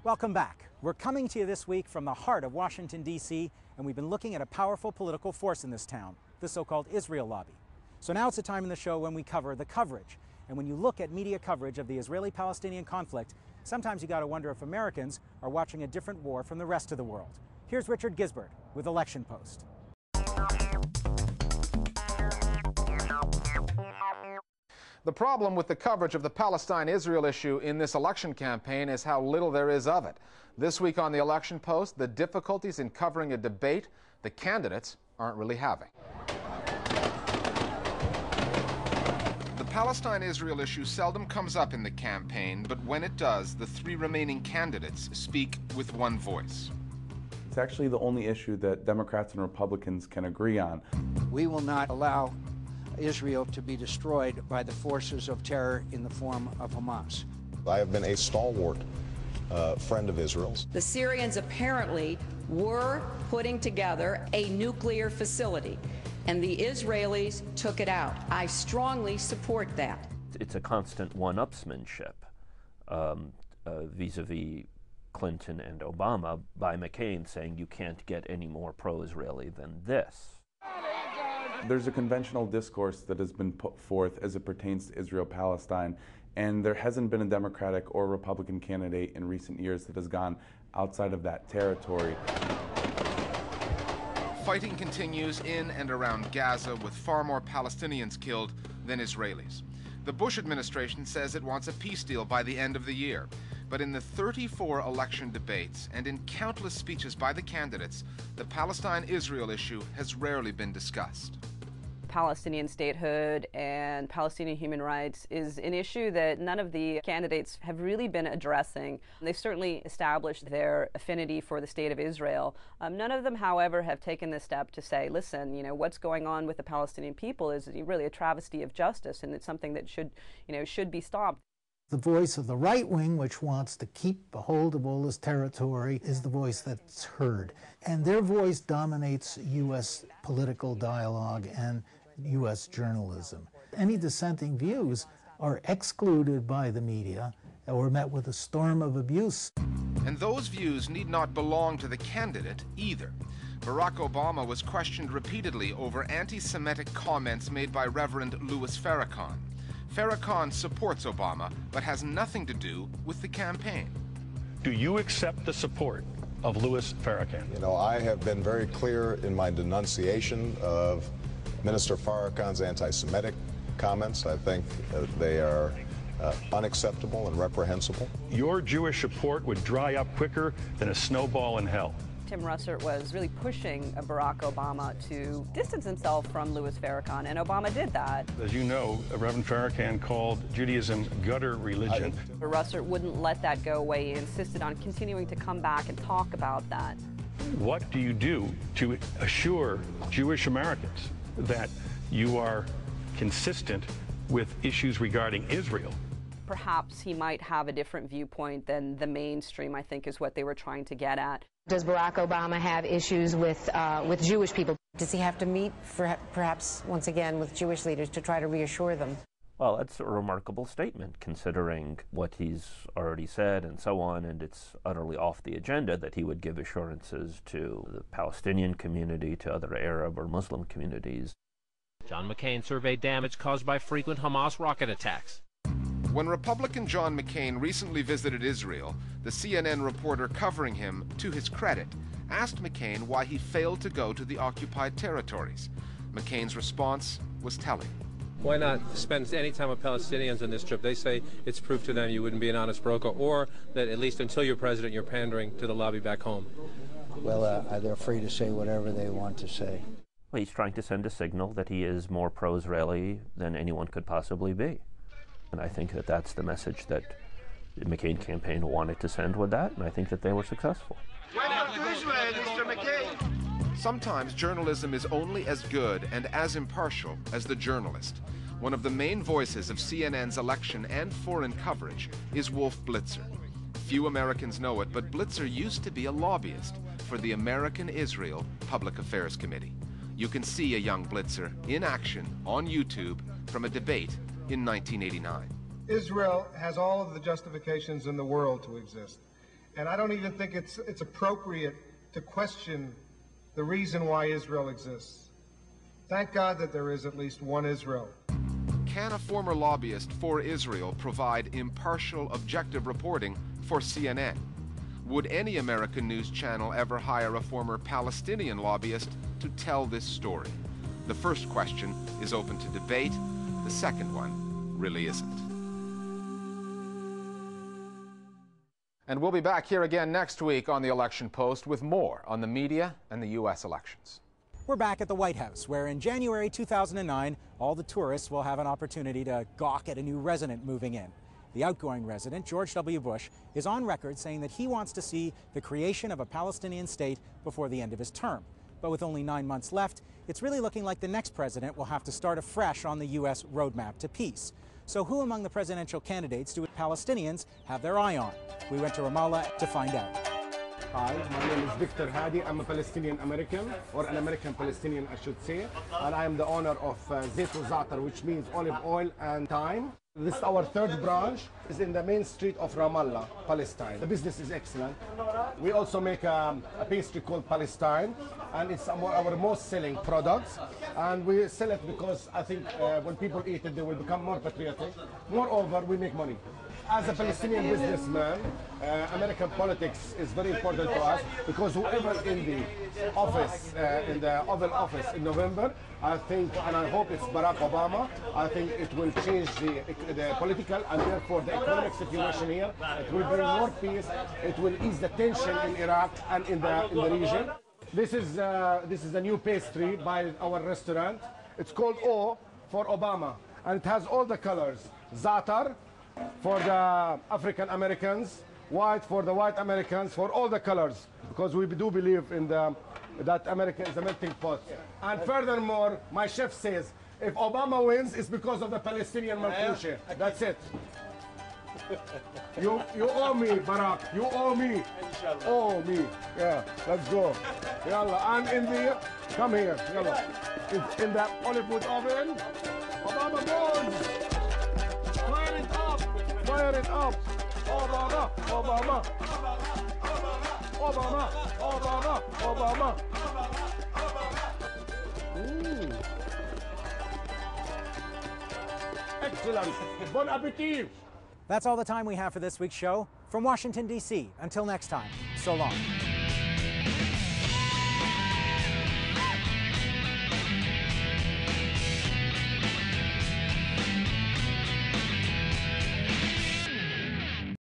Welcome back. We're coming to you this week from the heart of Washington, D.C., and we've been looking at a powerful political force in this town, the so-called Israel lobby. So now it's a time in the show when we cover the coverage. And when you look at media coverage of the Israeli-Palestinian conflict, sometimes you got to wonder if Americans are watching a different war from the rest of the world. Here's Richard Gisbert with Election Post. The problem with the coverage of the Palestine-Israel issue in this election campaign is how little there is of it. This week on the Election Post, the difficulties in covering a debate the candidates aren't really having. The Palestine-Israel issue seldom comes up in the campaign, but when it does, the three remaining candidates speak with one voice. It's actually the only issue that Democrats and Republicans can agree on. We will not allow Israel to be destroyed by the forces of terror in the form of Hamas. I have been a stalwart friend of Israel's. The Syrians apparently were putting together a nuclear facility, and the Israelis took it out. I strongly support that. It's a constant one-upsmanship vis-a-vis Clinton and Obama by McCain saying you can't get any more pro-Israeli than this. There's a conventional discourse that has been put forth as it pertains to Israel-Palestine, and there hasn't been a Democratic or Republican candidate in recent years that has gone outside of that territory. Fighting continues in and around Gaza, with far more Palestinians killed than Israelis. The Bush administration says it wants a peace deal by the end of the year. But in the 34 election debates and in countless speeches by the candidates, the Palestine-Israel issue has rarely been discussed. Palestinian statehood and Palestinian human rights is an issue that none of the candidates have really been addressing. They've certainly established their affinity for the state of Israel. None of them, however, have taken the step to say, listen, you know, what's going on with the Palestinian people is really a travesty of justice, and it's something that should be stopped. The voice of the right wing, which wants to keep a hold of all this territory, is the voice that's heard. And their voice dominates U.S. political dialogue and U.S. journalism. Any dissenting views are excluded by the media or met with a storm of abuse. And those views need not belong to the candidate either. Barack Obama was questioned repeatedly over anti-Semitic comments made by Reverend Louis Farrakhan. Farrakhan supports Obama, but has nothing to do with the campaign. Do you accept the support of Louis Farrakhan? You know, I have been very clear in my denunciation of Minister Farrakhan's anti-Semitic comments. I think they are unacceptable and reprehensible. Your Jewish support would dry up quicker than a snowball in hell. Tim Russert was really pushing Barack Obama to distance himself from Louis Farrakhan, and Obama did that. As you know, Reverend Farrakhan called Judaism gutter religion. Russert wouldn't let that go away. He insisted on continuing to come back and talk about that. What do you do to assure Jewish Americans that you are consistent with issues regarding Israel? Perhaps he might have a different viewpoint than the mainstream, I think, is what they were trying to get at. Does Barack Obama have issues with Jewish people? Does he have to meet, perhaps, once again, with Jewish leaders to try to reassure them? Well, that's a remarkable statement, considering what he's already said and so on, and it's utterly off the agenda that he would give assurances to the Palestinian community, to other Arab or Muslim communities. John McCain surveyed damage caused by frequent Hamas rocket attacks. When Republican John McCain recently visited Israel, the CNN reporter covering him, to his credit, asked McCain why he failed to go to the occupied territories. McCain's response was telling. Why not spend any time with Palestinians on this trip? They say it's proof to them you wouldn't be an honest broker, or that at least until you're president, you're pandering to the lobby back home. Well, they're free to say whatever they want to say. Well, he's trying to send a signal that he is more pro-Israeli than anyone could possibly be. And I think that that's the message that the McCain campaign wanted to send with that, and I think that they were successful. Welcome to Israel, Mr. McCain. Sometimes journalism is only as good and as impartial as the journalist. One of the main voices of CNN's election and foreign coverage is Wolf Blitzer. Few Americans know it, but Blitzer used to be a lobbyist for the American Israel Public Affairs Committee. You can see a young Blitzer in action on YouTube from a debate in 1989. Israel has all of the justifications in the world to exist. And I don't even think it's appropriate to question the reason why Israel exists. Thank God that there is at least one Israel. Can a former lobbyist for Israel provide impartial, objective reporting for CNN? Would any American news channel ever hire a former Palestinian lobbyist to tell this story? The first question is open to debate. The second one really isn't. And we'll be back here again next week on the Election Post with more on the media and the U.S. elections. We're back at the White House, where in January 2009, all the tourists will have an opportunity to gawk at a new resident moving in. The outgoing resident, George W. Bush, is on record saying that he wants to see the creation of a Palestinian state before the end of his term. But with only 9 months left, it's really looking like the next president will have to start afresh on the U.S. roadmap to peace. So who among the presidential candidates do Palestinians have their eye on? We went to Ramallah to find out. Hi, my name is Victor Hadi. I'm a Palestinian American, or an American Palestinian, I should say. And I am the owner of Zayt Za'atar, which means olive oil and thyme. This is our third branch. It's in the main street of Ramallah, Palestine. The business is excellent. We also make a pastry called Palestine, and it's our most selling products. And we sell it because I think when people eat it, they will become more patriotic. Moreover, we make money. As a Palestinian businessman, American politics is very important to us because whoever in the office, in the Oval Office in November, I think, and I hope it's Barack Obama, I think it will change the political and therefore the economic situation here. It will bring more peace. It will ease the tension in Iraq and in the region. This is a new pastry by our restaurant. It's called O for Obama, and it has all the colors. Za'atar for the African Americans, white for the white Americans, for all the colors, because we do believe in that America is a melting pot. And furthermore, my chef says, if Obama wins, it's because of the Palestinian malkushe. That's it. You owe me, Barack. You owe me. Owe me. Yeah, let's go. Yalla. And in the, come here. Yalla. In the olive wood oven, Obama goes. Fire it up. Fire it up. Obama. Obama. Obama. Obama. Obama. Excellent. Bon appetit. That's all the time we have for this week's show. From Washington, D.C., until next time, so long.